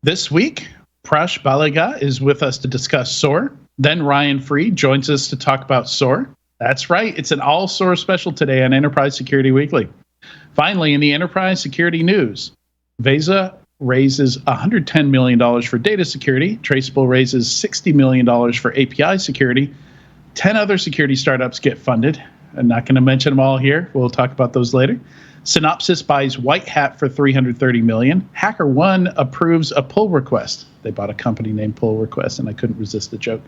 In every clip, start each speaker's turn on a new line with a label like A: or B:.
A: This week, Prashasth Baliga is with us to discuss SOAR. Then Ryan Freed joins us to talk about SOAR. That's right, it's an all SOAR special today on Enterprise Security Weekly. Finally, in the enterprise security news, Vesa raises $110 million for data security. Traceable raises $60 million for API security. 10 other security startups get funded. I'm not going to mention them all here. We'll talk about those later. Synopsys buys White Hat for $330 million. HackerOne approves a pull request. They bought a company named Pull Request, and I couldn't resist the joke.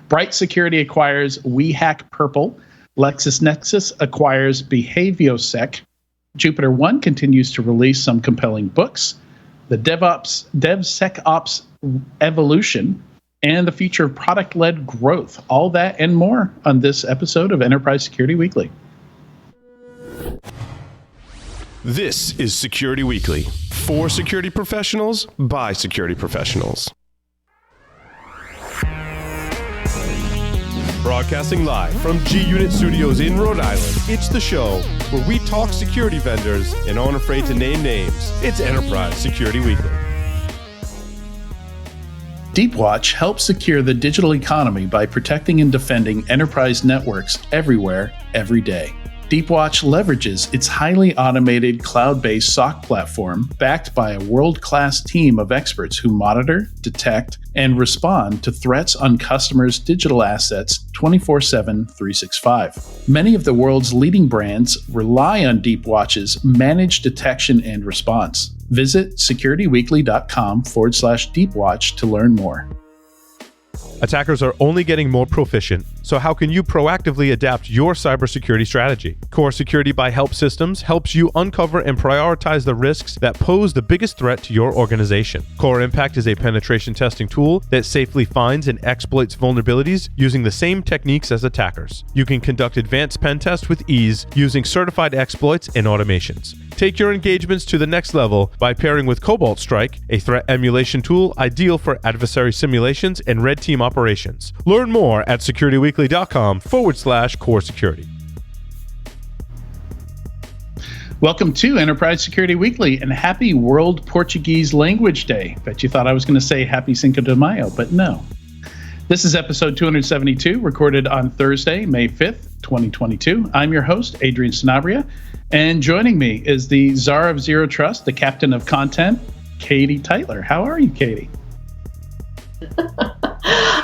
A: Bright Security acquires WeHackPurple. LexisNexis acquires Behaviosec. JupyterOne continues to release some compelling books. The DevSecOps evolution, and the future of product-led growth. All that and more on this episode of Enterprise Security Weekly.
B: This is Security Weekly, for security professionals, by security professionals. Broadcasting live from G-Unit Studios in Rhode Island, it's the show where we talk security vendors and aren't afraid to name names. It's Enterprise Security Weekly.
A: Deepwatch helps secure the digital economy by protecting and defending enterprise networks everywhere, every day. Deepwatch leverages its highly automated cloud-based SOC platform backed by a world-class team of experts who monitor, detect, and respond to threats on customers' digital assets 24/7, 365. Many of the world's leading brands rely on Deepwatch's managed detection and response. Visit securityweekly.com/Deepwatch to learn more.
C: Attackers are only getting more proficient, so how can you proactively adapt your cybersecurity strategy? Core Security by Help Systems helps you uncover and prioritize the risks that pose the biggest threat to your organization. Core Impact is a penetration testing tool that safely finds and exploits vulnerabilities using the same techniques as attackers. You can conduct advanced pen tests with ease using certified exploits and automations. Take your engagements to the next level by pairing with Cobalt Strike, a threat emulation tool ideal for adversary simulations and red team operations. Learn more at securityweekly.com/core security.
A: Welcome to Enterprise Security Weekly, and happy World Portuguese Language Day. Bet you thought I was going to say happy Cinco de Mayo, but no. This is episode 272, recorded on Thursday, May 5th, 2022. I'm your host, Adrian Sanabria, and joining me is the Czar of Zero Trust, the captain of content, Katie Tytler. How are you, Katie?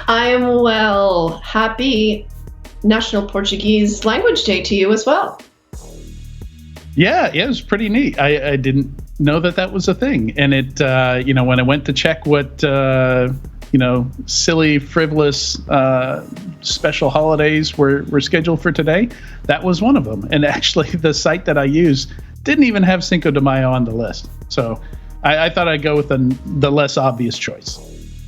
D: I am well. Happy National Portuguese Language Day to you as well.
A: Yeah, it was pretty neat. I didn't know that was a thing. And it, when I went to check what, silly, frivolous, special holidays were scheduled for today, that was one of them. And actually, the site that I use didn't even have Cinco de Mayo on the list. So I thought I'd go with the less obvious choice.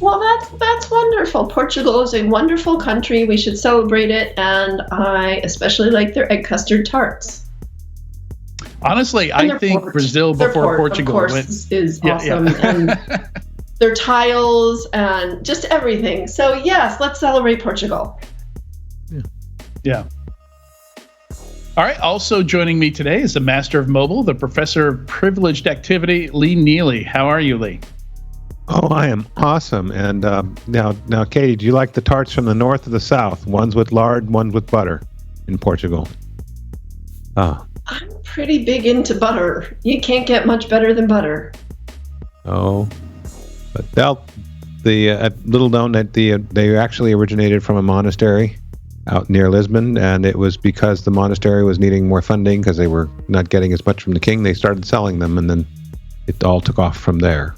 D: Well, that's wonderful. Portugal is a wonderful country. We should celebrate it. And I especially like their egg custard tarts.
A: Honestly, I think Brazil before Portugal,
D: of course, is awesome. Yeah. And their tiles and just everything. So yes, let's celebrate Portugal.
A: Yeah. All right. Also joining me today is the master of mobile, the professor of privileged activity, Lee Neely. How are you, Lee?
E: Oh, I am awesome. And now, Katie, do you like the tarts from the north or the south? One's with lard, one's with butter in Portugal.
D: I'm pretty big into butter. You can't get much better than butter.
E: Oh, but little known that they actually originated from a monastery out near Lisbon, and it was because the monastery was needing more funding because they were not getting as much from the king. They started selling them, and then it all took off from there.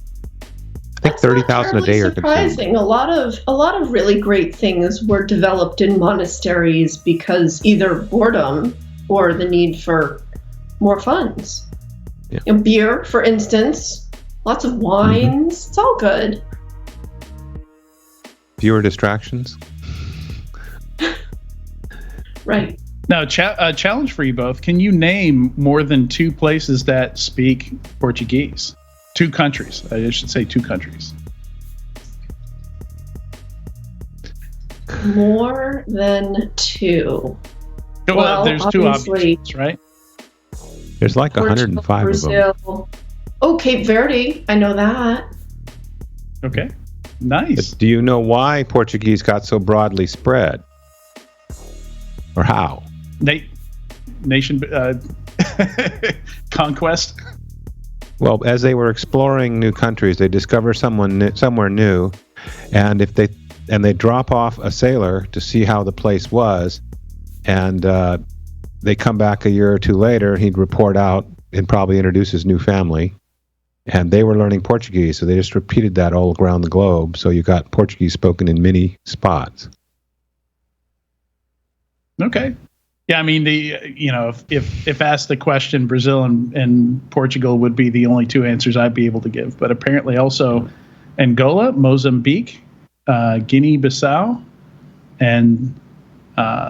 E: I think 30,000 a day are
D: surprising. A lot of really great things were developed in monasteries because either boredom or the need for more funds. Yeah. Beer, for instance, lots of wines. Mm-hmm. It's all good.
E: Fewer distractions.
D: Right.
A: Now, challenge for you both. Can you name more than two places that speak Portuguese? Two countries. I should say two countries.
D: More than two.
A: Well, there's two options, right?
E: There's like 105
D: Brazil.
E: of them.
D: Oh, Cape Verde. I know that.
A: Okay. Nice.
E: But do you know why Portuguese got so broadly spread? Or how?
A: Nation conquest.
E: Well, as they were exploring new countries, they discover somewhere new, and they drop off a sailor to see how the place was, and they come back a year or two later. He'd report out and probably introduce his new family, and they were learning Portuguese, so they just repeated that all around the globe. So you got Portuguese spoken in many spots.
A: Okay. Yeah, I mean, if asked the question, Brazil and Portugal would be the only two answers I'd be able to give. But apparently also Angola, Mozambique, Guinea-Bissau, and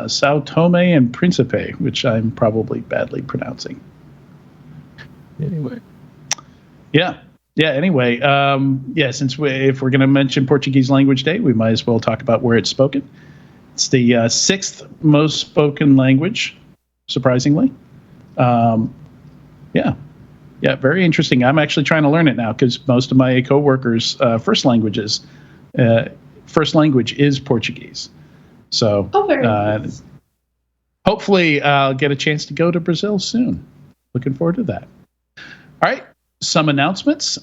A: Sao Tome and Principe, which I'm probably badly pronouncing.
E: Anyway.
A: Yeah. Anyway, since if we're going to mention Portuguese Language Day, we might as well talk about where it's spoken. It's the sixth most spoken language, surprisingly. Yeah, very interesting. I'm actually trying to learn it now because most of my coworkers' first language is Portuguese. So
D: very nice.
A: Hopefully I'll get a chance to go to Brazil soon. Looking forward to that. All right, some announcements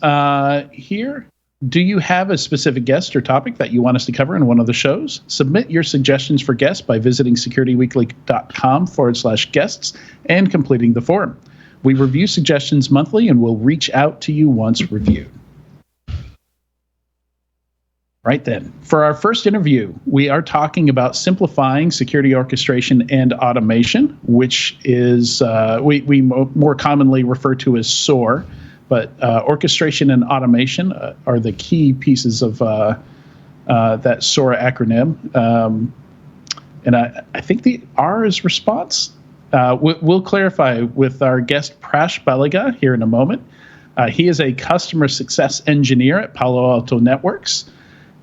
A: here. Do you have a specific guest or topic that you want us to cover in one of the shows? Submit your suggestions for guests by visiting securityweekly.com/guests and completing the form. We review suggestions monthly and will reach out to you once reviewed. Right then, for our first interview, we are talking about simplifying security orchestration and automation, which is we more commonly refer to as SOAR. But orchestration and automation are the key pieces of that SOAR acronym. And I think the R is response. We'll clarify with our guest Prashasth Baliga here in a moment. He is a customer success engineer at Palo Alto Networks.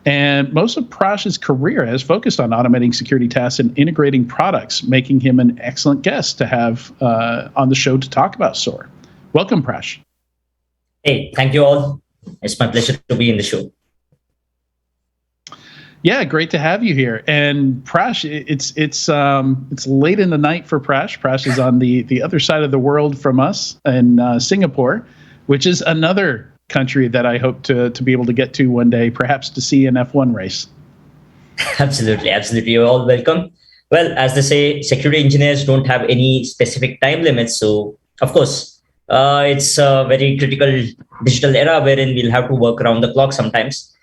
A: And most of Prash's career has focused on automating security tasks and integrating products, making him an excellent guest to have on the show to talk about SOAR. Welcome, Prash.
F: Hey, thank you all. It's my pleasure to be in the show.
A: Yeah, great to have you here. And Prash, it's late in the night for Prash. Prash is on the other side of the world from us in Singapore, which is another country that I hope to be able to get to one day, perhaps to see an F1 race.
F: Absolutely. You're all welcome. Well, as they say, security engineers don't have any specific time limits. So, of course, it's a very critical digital era wherein we'll have to work around the clock sometimes.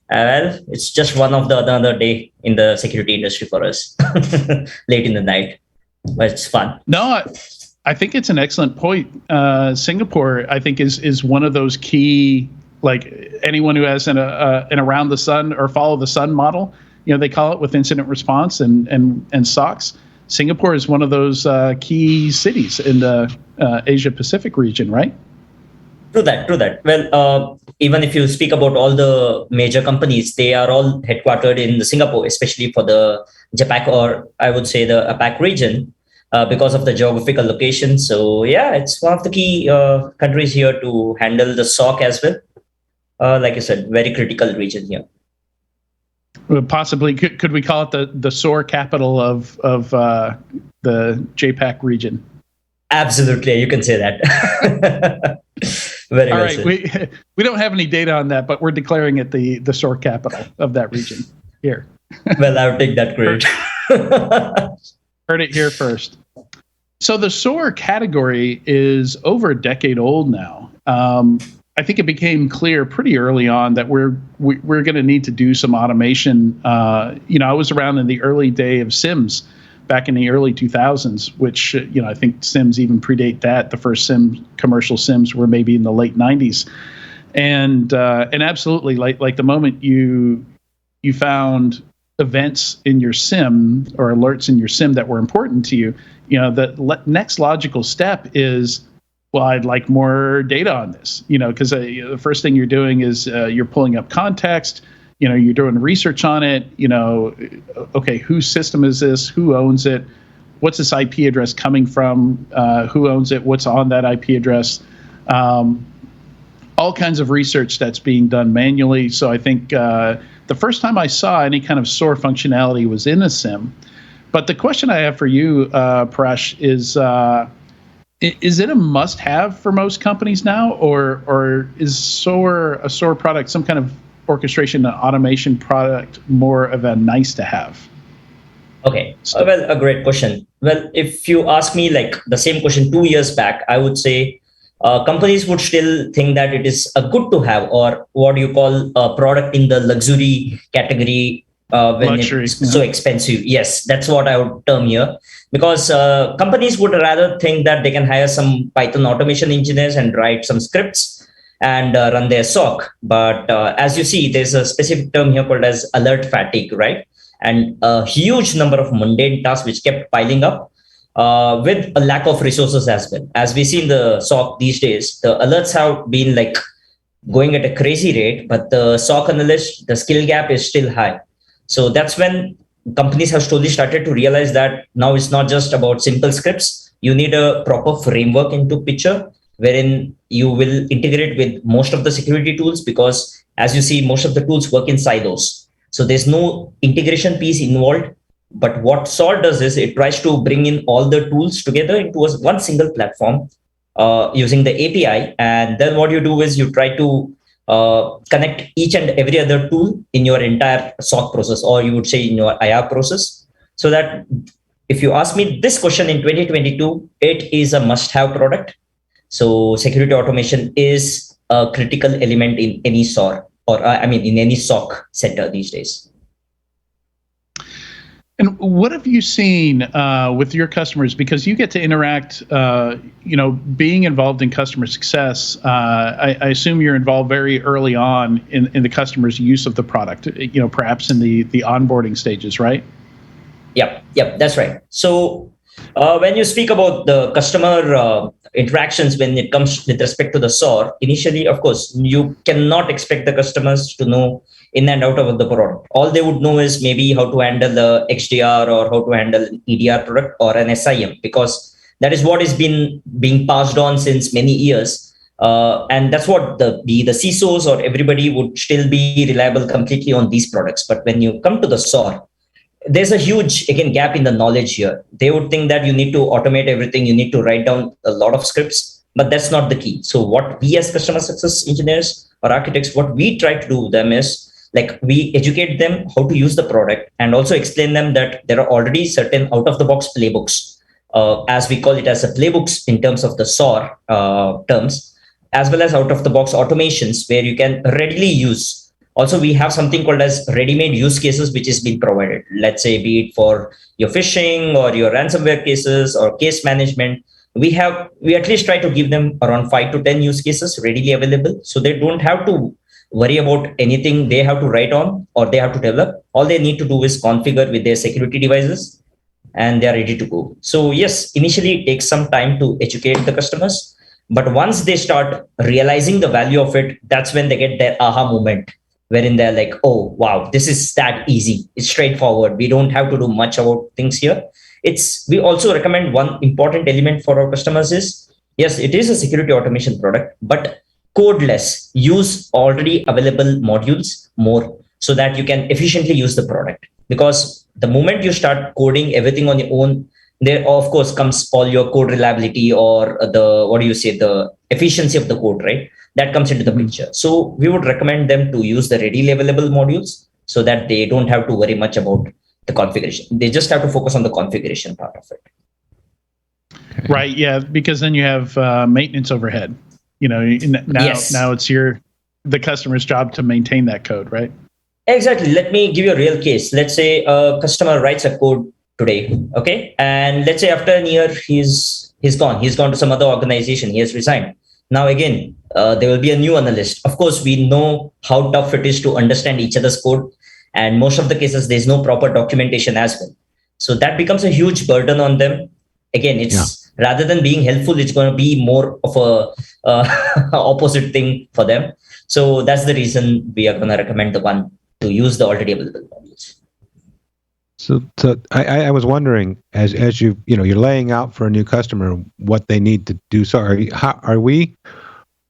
F: Well, it's just one of the another day in the security industry for us, late in the night, but it's fun.
A: No, I think it's an excellent point. Singapore, I think, is one of those key, like anyone who has an around the sun or follow the sun model, they call it with incident response and SOCs. Singapore is one of those key cities in the Asia Pacific region, right?
F: True that. Well, even if you speak about all the major companies, they are all headquartered in Singapore, especially for the JAPAC, or I would say the APAC region, because of the geographical location. So yeah, it's one of the key countries here to handle the SOC as well. Like I said, very critical region here.
A: Possibly, could we call it the SOAR capital of the JPAC region?
F: Absolutely, you can say that. Very
A: all
F: well
A: right,
F: said.
A: we don't have any data on that, but we're declaring it the SOAR capital of that region here.
F: Well, I would take that credit.
A: Heard it here first. So the SOAR category is over a decade old now. I think it became clear pretty early on that we're going to need to do some automation. I was around in the early day of SIMs back in the early 2000s, which I think SIMs even predate that. The first commercial SIMs were maybe in the late 90s, and absolutely, like the moment you found events in your SIM or alerts in your SIM that were important to you, the next logical step is, well, I'd like more data on this, because the first thing you're doing is you're pulling up context, you're doing research on it, okay, whose system is this? Who owns it? What's this IP address coming from? Who owns it? What's on that IP address? all kinds of research that's being done manually. So I think the first time I saw any kind of SOAR functionality was in a SIM. But the question I have for you, Prash, is it a must-have for most companies now, or is SOAR a SOAR product, some kind of orchestration and automation product, more of a nice-to-have?
F: Okay, well, a great question. Well, if you ask me like the same question 2 years back, I would say companies would still think that it is a good to have, or what you call a product in the luxury category when
A: Luxury,
F: it's so expensive. Yes, that's what I would term here. Because companies would rather think that they can hire some Python automation engineers and write some scripts and run their SOC. But as you see, there's a specific term here called as alert fatigue, right? And a huge number of mundane tasks which kept piling up with a lack of resources as well. As we see in the SOC these days, the alerts have been like going at a crazy rate, but the SOC analyst, the skill gap is still high. So that's when companies have slowly started to realize that now it's not just about simple scripts. You need a proper framework into picture wherein you will integrate with most of the security tools, because as you see, most of the tools work in silos. So there's no integration piece involved. But what SOAR does is it tries to bring in all the tools together into one single platform using the API. And then what you do is you try to connect each and every other tool in your entire SOC process, or you would say in your IR process. So that if you ask me this question in 2022, it is a must-have product. So security automation is a critical element in any SOAR, or in any SOC center these days.
A: And what have you seen with your customers? Because you get to interact, being involved in customer success. I assume you're involved very early on in the customer's use of the product, perhaps in the onboarding stages, right?
F: Yep, that's right. So when you speak about the customer interactions, when it comes with respect to the SOAR, initially, of course, you cannot expect the customers to know in and out of the product. All they would know is maybe how to handle the XDR or how to handle an EDR product or an SIM, because that is what has been being passed on since many years. And that's what the CISOs or everybody would still be reliable completely on these products. But when you come to the SOAR, there's a huge, again, gap in the knowledge here. They would think that you need to automate everything. You need to write down a lot of scripts, but that's not the key. So what we as customer success engineers or architects, what we try to do with them is like we educate them how to use the product and also explain them that there are already certain out-of-the-box playbooks, as we call it as a playbooks in terms of the SOAR terms, as well as out-of-the-box automations where you can readily use. Also, we have something called as ready-made use cases, which is being provided. Let's say, be it for your phishing or your ransomware cases or case management. We at least try to give them around 5 to 10 use cases readily available, so they don't have to worry about anything they have to write on or they have to develop. All they need to do is configure with their security devices, and they are ready to go. So yes, initially it takes some time to educate the customers, but once they start realizing the value of it, that's when they get their aha moment, wherein they're like, oh, wow, this is that easy. It's straightforward. We don't have to do much about things here. We also recommend one important element for our customers is, yes, it is a security automation product, but codeless. Use already available modules more so that you can efficiently use the product. Because the moment you start coding everything on your own, there of course comes all your code reliability or the efficiency of the code, right? That comes into the picture. So we would recommend them to use the readily available modules so that they don't have to worry much about the configuration. They just have to focus on the configuration part of it.
A: Okay. Right. Yeah. Because then you have maintenance overhead. Now it's the customer's job to maintain that code, right?
F: Exactly. Let me give you a real case. Let's say a customer writes a code today. Okay. And let's say after a year, he's gone. He's gone to some other organization. He has resigned. Now, again, there will be a new analyst. Of course, we know how tough it is to understand each other's code. And most of the cases, there's no proper documentation as well. So that becomes a huge burden on them. Again, rather than being helpful, it's going to be more of a opposite thing for them. So that's the reason we are going to recommend the one to use the already available modules.
E: So I was wondering, as you're laying out for a new customer what they need to do. So are we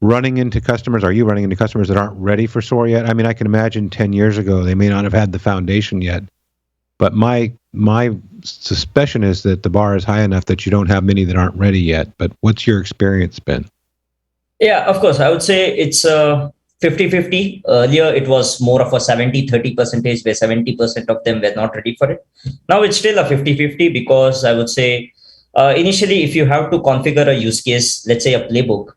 E: running into customers? Are you running into customers that aren't ready for SOAR yet? I mean, I can imagine 10 years ago they may not have had the foundation yet. But my suspicion is that the bar is high enough that you don't have many that aren't ready yet. But what's your experience been?
F: Yeah, of course. I would say it's 50-50. Earlier, it was more of a 70-30 percentage where 70% of them were not ready for it. Now it's still a 50-50 because I would say initially, if you have to configure a use case, let's say a playbook,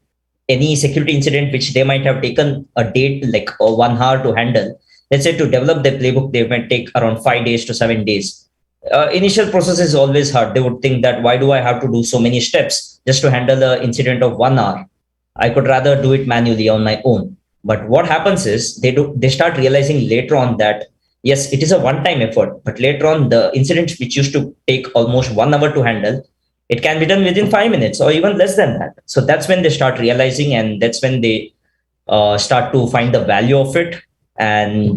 F: any security incident which they might have taken a date like 1 hour to handle, let's say to develop the playbook, they might take around 5 days to 7 days. Initial process is always hard. They would think that why do I have to do so many steps just to handle the incident of 1 hour? I could rather do it manually on my own. But what happens is they start realizing later on that, yes, it is a one-time effort, but later on the incident which used to take almost 1 hour to handle, it can be done within 5 minutes or even less than that. So that's when they start realizing, and that's when they start to find the value of it. And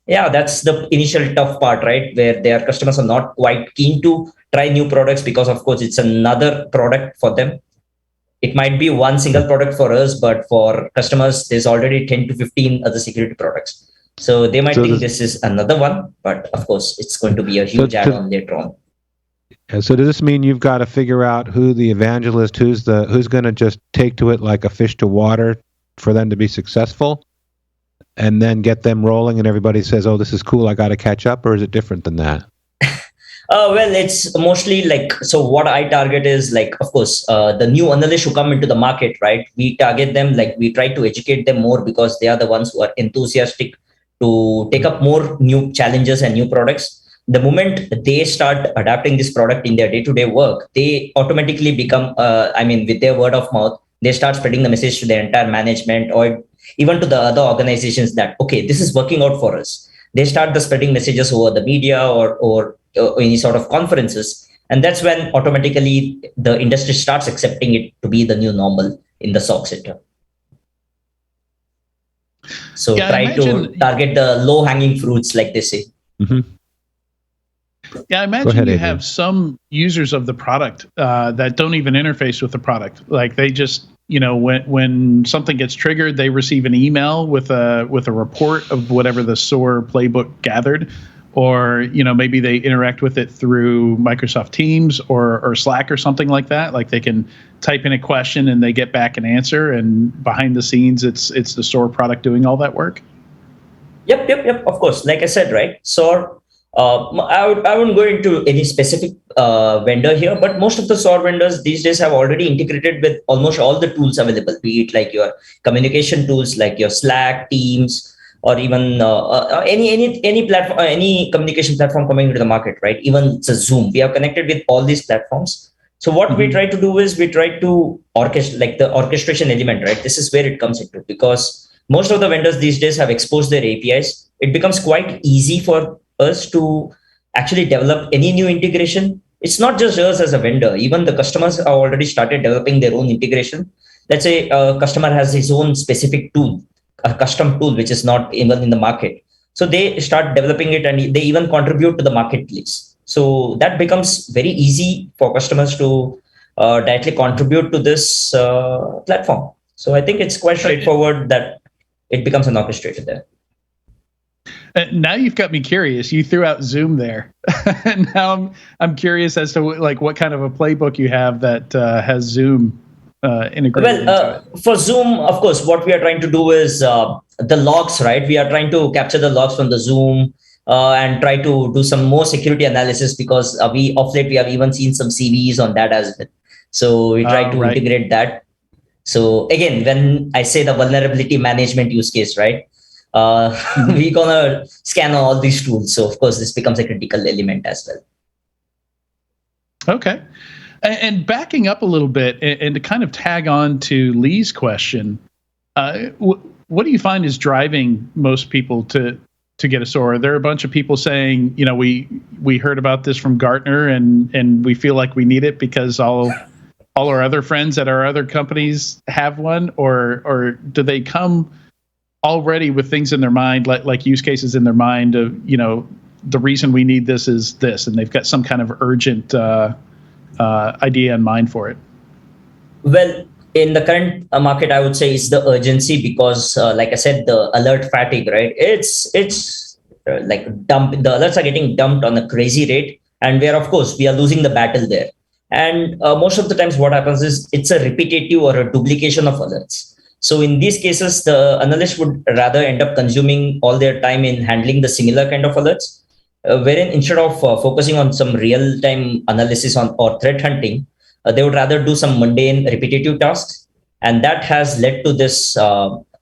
F: that's the initial tough part, right? Where their customers are not quite keen to try new products because, of course, it's another product for them. It might be one single product for us, but for customers, there's already 10 to 15 other security products. So they might think this is another one, but of course, it's going to be a huge add-on later on.
E: So does this mean you've got to figure out who the evangelist, who's going to just take to it like a fish to water for them to be successful, and then get them rolling and everybody says, oh, this is cool, I got to catch up, or is it different than that?
F: Well, it's mostly like, so what I target is like, of course, the new analysts who come into the market, right? We target them, like we try to educate them more because they are the ones who are enthusiastic to take up more new challenges and new products. The moment they start adapting this product in their day-to-day work, they automatically become, with their word of mouth, they start spreading the message to their entire management or even to the other organizations that, okay, this is working out for us. They start the spreading messages over the media or any sort of conferences. And that's when automatically the industry starts accepting it to be the new normal in the SOC sector. So try to target the low-hanging fruits, like they say.
E: Mm-hmm.
A: Yeah, I imagine you have some users of the product that don't even interface with the product. Like they just, when something gets triggered, they receive an email with a report of whatever the SOAR playbook gathered, or maybe they interact with it through Microsoft Teams or Slack or something like that. Like they can type in a question and they get back an answer, and behind the scenes, it's the SOAR product doing all that work.
F: Yep. Of course, like I said, right, SOAR. I wouldn't go into any specific vendor here, but most of the SOAR vendors these days have already integrated with almost all the tools available, be it like your communication tools, like your Slack, Teams, or even any platform, any communication platform coming into the market, right? Even it's a Zoom. We have connected with all these platforms. So what we try to do is we try to orchestrate, like the orchestration element, right? This is where it comes into, because most of the vendors these days have exposed their APIs. It becomes quite easy for us to actually develop any new integration. It's not just us as a vendor, even the customers have already started developing their own integration. Let's say a customer has his own specific tool, a custom tool, which is not even in the market. So they start developing it and they even contribute to the marketplace. So that becomes very easy for customers to directly contribute to this platform. So I think it's quite straightforward that it becomes an orchestrator there.
A: Now you've got me curious. You threw out Zoom there. Now I'm curious as to what kind of a playbook you have that has Zoom integrated into it.
F: For Zoom, of course, what we are trying to do is the logs, right? We are trying to capture the logs from the Zoom and try to do some more security analysis, because of late we have even seen some CVEs on that as well. So we try to integrate that. So again, when I say the vulnerability management use case, right? We're gonna scan all these tools. So of course, this becomes a critical element as well.
A: Okay. And backing up a little bit and to kind of tag on to Lee's question, what do you find is driving most people to get a SOAR? There are a bunch of people saying, we heard about this from Gartner and we feel like we need it because all our other friends at our other companies have one, or do they come already with things in their mind, like use cases in their mind of, the reason we need this is this, and they've got some kind of urgent idea in mind for it?
F: Well, in the current market, I would say is the urgency because, like I said, the alert fatigue, right? It's like the alerts are getting dumped on a crazy rate, and of course, we are losing the battle there. And most of the times, what happens is it's a repetitive or a duplication of alerts. So in these cases, the analyst would rather end up consuming all their time in handling the similar kind of alerts, wherein instead of focusing on some real-time analysis or threat hunting, they would rather do some mundane, repetitive tasks. And that has led to this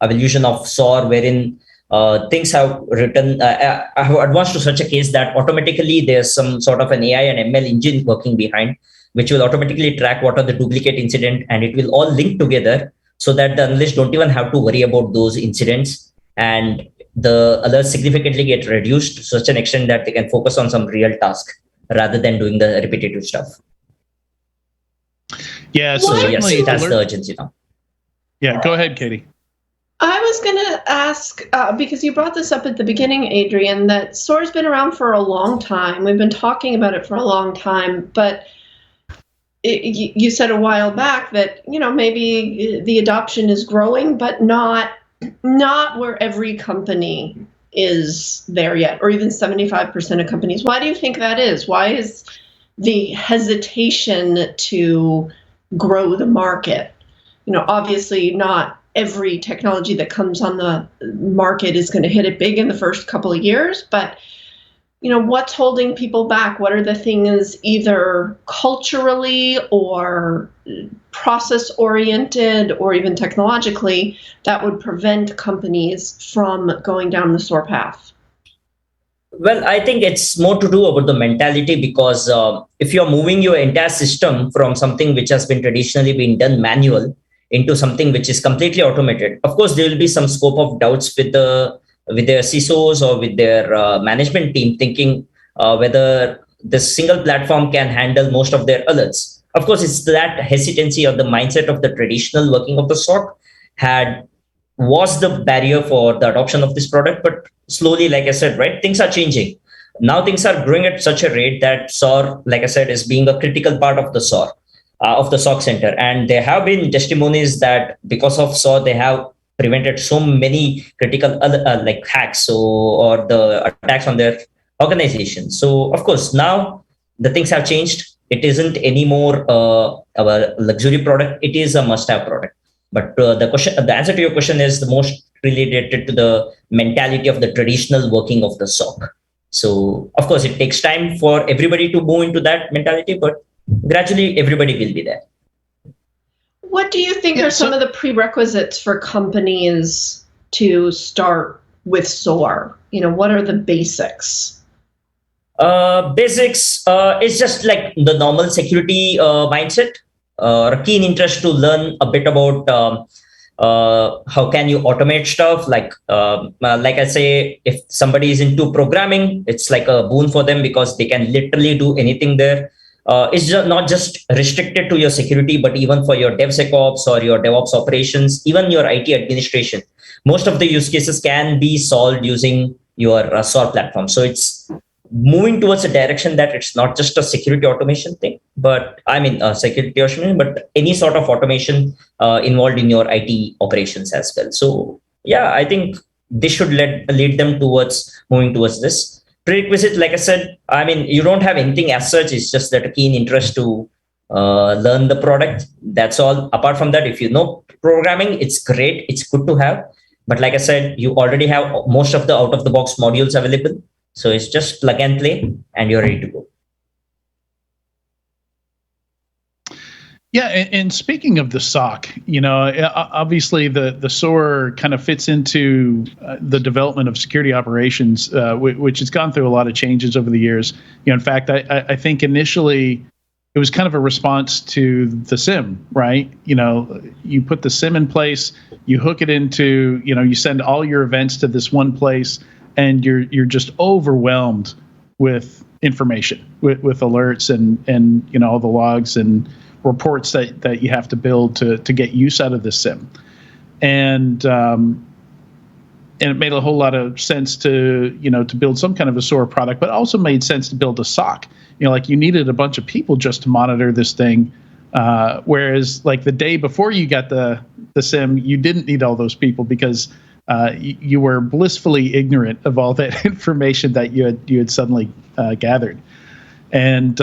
F: evolution of SOAR, wherein things have advanced to such a case that automatically there's some sort of an AI and ML engine working behind, which will automatically track what are the duplicate incident, and it will all link together so that the analysts don't even have to worry about those incidents. And the alerts significantly get reduced to such an extent that they can focus on some real task rather than doing the repetitive stuff.
A: Yeah, so
F: yes, that's the urgency now.
A: Yeah, go ahead, Katie.
D: I was going to ask, because you brought this up at the beginning, Adrian, that SOAR's been around for a long time. We've been talking about it for a long time, but you said a while back that, maybe the adoption is growing, but not where every company is there yet, or even 75% of companies. Why do you think that is? Why is the hesitation to grow the market? Obviously not every technology that comes on the market is going to hit it big in the first couple of years, but what's holding people back? What are the things, either culturally or process oriented or even technologically, that would prevent companies from going down the SOAR path?
F: Well, I think it's more to do about the mentality, because if you're moving your entire system from something which has been traditionally been done manual into something which is completely automated, of course, there will be some scope of doubts with their CISOs or with their management team, thinking whether this single platform can handle most of their alerts. Of course, it's that hesitancy or the mindset of the traditional working of the SOC was the barrier for the adoption of this product. But slowly, like I said, right, things are changing. Now things are growing at such a rate that SOAR, like I said, is being a critical part of the SOAR, of the SOC center. And there have been testimonies that because of SOAR, they have prevented so many critical like hacks or the attacks on their organization. So of course, now the things have changed. It isn't anymore a luxury product. It is a must-have product. But the answer to your question is the most related to the mentality of the traditional working of the SOC. So of course, it takes time for everybody to move into that mentality, but gradually everybody will be there.
D: What do you think are some of the prerequisites for companies to start with SOAR? What are the basics?
F: Basics is just like the normal security mindset, or a keen interest to learn a bit about how can you automate stuff. Like I say, if somebody is into programming, it's like a boon for them because they can literally do anything there. It's not just restricted to your security, but even for your DevSecOps or your DevOps operations, even your IT administration. Most of the use cases can be solved using your SOAR platform. So it's moving towards a direction that it's not just a security automation thing, but security automation, but any sort of automation involved in your IT operations as well. So yeah, I think this should lead them towards moving towards this. Prerequisite, like I said, you don't have anything as such. It's just that a keen interest to learn the product. That's all. Apart from that, if you know programming, it's great. It's good to have. But like I said, you already have most of the out-of-the-box modules available. So it's just plug and play and you're ready to go.
A: Yeah, and speaking of the SOC, obviously the SOAR kind of fits into the development of security operations, which has gone through a lot of changes over the years. In fact, I think initially it was kind of a response to the SIM, right? You put the SIM in place, you hook it into, you send all your events to this one place, and you're just overwhelmed with information, with alerts and all the logs and reports that you have to build to get use out of the SIM. And it made a whole lot of sense to build some kind of a SOAR product, but also made sense to build a SOC. Like you needed a bunch of people just to monitor this thing Whereas like the day before you got the SIM, you didn't need all those people because you were blissfully ignorant of all that information that you had suddenly gathered. And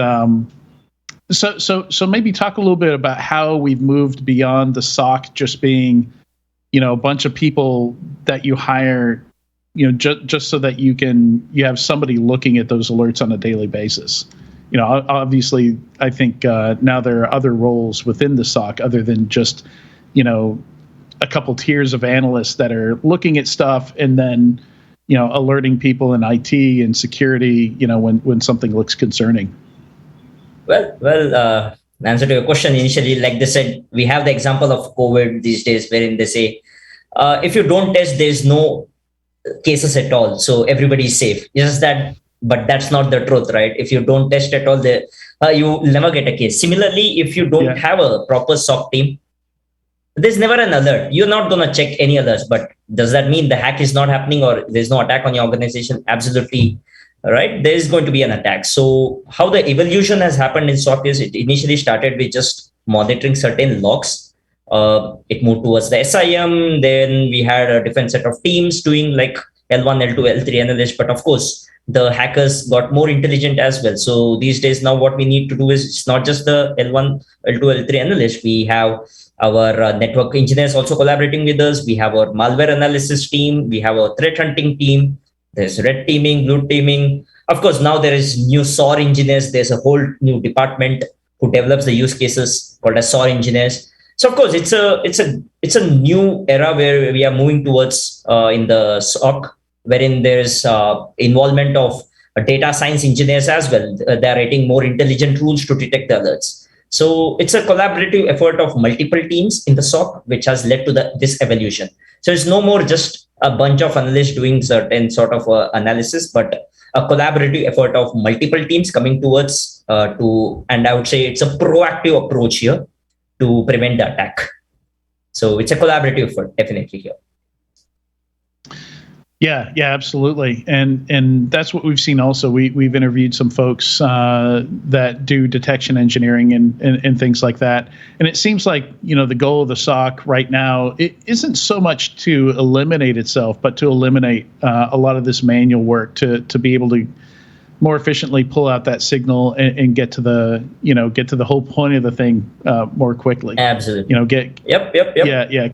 A: so maybe talk a little bit about how we've moved beyond the SOC just being, a bunch of people that you hire, just so that you have somebody looking at those alerts on a daily basis. Obviously, I think now there are other roles within the SOC other than just, a couple tiers of analysts that are looking at stuff and then, alerting people in IT and security, when something looks concerning.
F: Well, answer to your question initially, like they said, we have the example of COVID these days, wherein they say, if you don't test, there's no cases at all, so everybody is safe. But that's not the truth, right? If you don't test at all, you'll never get a case. Similarly, if you don't have a proper SOC team, there's never an alert. You're not going to check any alerts. But does that mean the hack is not happening or there's no attack on your organization? Absolutely, right? There is going to be an attack. So how the evolution has happened in SOC is it initially started with just monitoring certain logs. It moved towards the SIM. Then we had a different set of teams doing like L1, L2, L3 analysts. But of course, the hackers got more intelligent as well. So these days now what we need to do is it's not just the L1, L2, L3 analysts. We have our network engineers also collaborating with us. We have our malware analysis team. We have our threat hunting team. There's red teaming, blue teaming. Of course, now there is new SOAR engineers. There's a whole new department who develops the use cases called as SOAR engineers. So of course, it's a new era where we are moving towards in the SOC, wherein there's involvement of data science engineers as well. They're writing more intelligent rules to detect the alerts. So it's a collaborative effort of multiple teams in the SOC, which has led to this evolution. So it's no more just a bunch of analysts doing certain sort of analysis, but a collaborative effort of multiple teams coming towards and I would say it's a proactive approach here to prevent the attack. So it's a collaborative effort, definitely here.
A: Yeah, absolutely. And that's what we've seen also. We've interviewed some folks that do detection engineering and things like that. And it seems like, the goal of the SOC right now, it isn't so much to eliminate itself, but to eliminate a lot of this manual work to be able to more efficiently pull out that signal and get to the whole point of the thing more quickly.
F: Absolutely.
A: Yep. Yeah.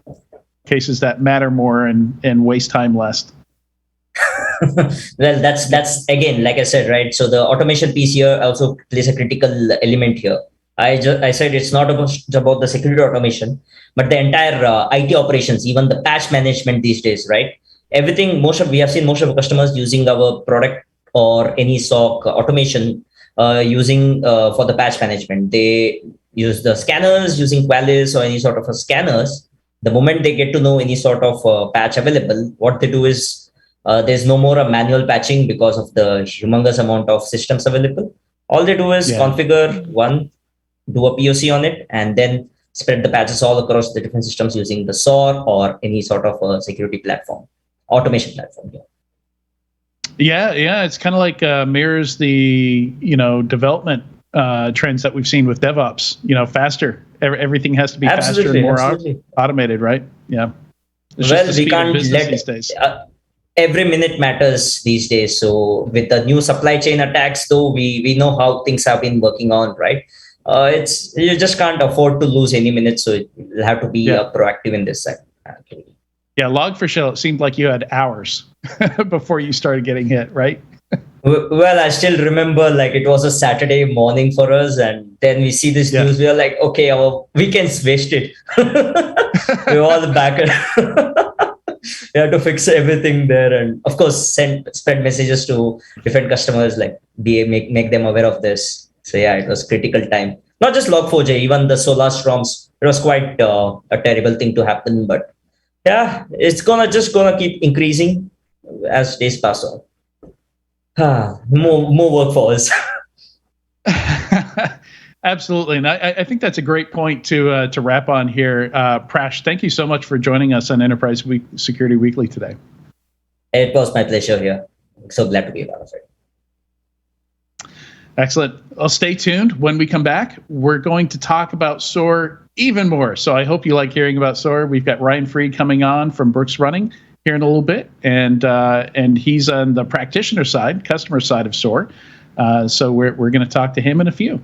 A: Cases that matter more and waste time less.
F: Well, that's again, like I said, right? So the automation piece here also plays a critical element here. I said it's not about the security automation, but the entire IT operations, even the patch management these days, right? Everything, we have seen most of our customers using our product or any SOC automation using for the patch management. They use the scanners using Qualys or any sort of scanners. The moment they get to know any sort of patch available, what they do is there's no more a manual patching because of the humongous amount of systems available. All they do is configure one, do a POC on it, and then spread the patches all across the different systems using the SOAR or any sort of security platform, automation platform.
A: Yeah. It's kind of like mirrors the development trends that we've seen with DevOps. Faster. Everything has to be faster and more automated, right? Yeah.
F: Well, we can't let these days. Every minute matters these days. So with the new supply chain attacks, though, we know how things have been working on, right? You just can't afford to lose any minute. So you'll have to be proactive in this side.
A: Yeah, Log4Shell, it seemed like you had hours before you started getting hit, right?
F: Well, I still remember like it was a Saturday morning for us, and then we see this news. We are like, okay, our weekend's wasted. We're all back. We have to fix everything there, and of course, spread messages to different customers, like make them aware of this. So yeah, it was critical time. Not just Log4j, even the solar storms. It was quite a terrible thing to happen, but yeah, it's gonna keep increasing as days pass on. More work for us.
A: Absolutely, and I think that's a great point to wrap on here. Prash, thank you so much for joining us on Enterprise Security Weekly today.
F: It was my pleasure here. So glad to be a part of it.
A: Excellent. Well, stay tuned. When we come back, we're going to talk about SOAR even more. So I hope you like hearing about SOAR. We've got Ryan Freed coming on from Brooks Running here in a little bit, and he's on the practitioner side, customer side of SOAR. So we're going to talk to him in a few.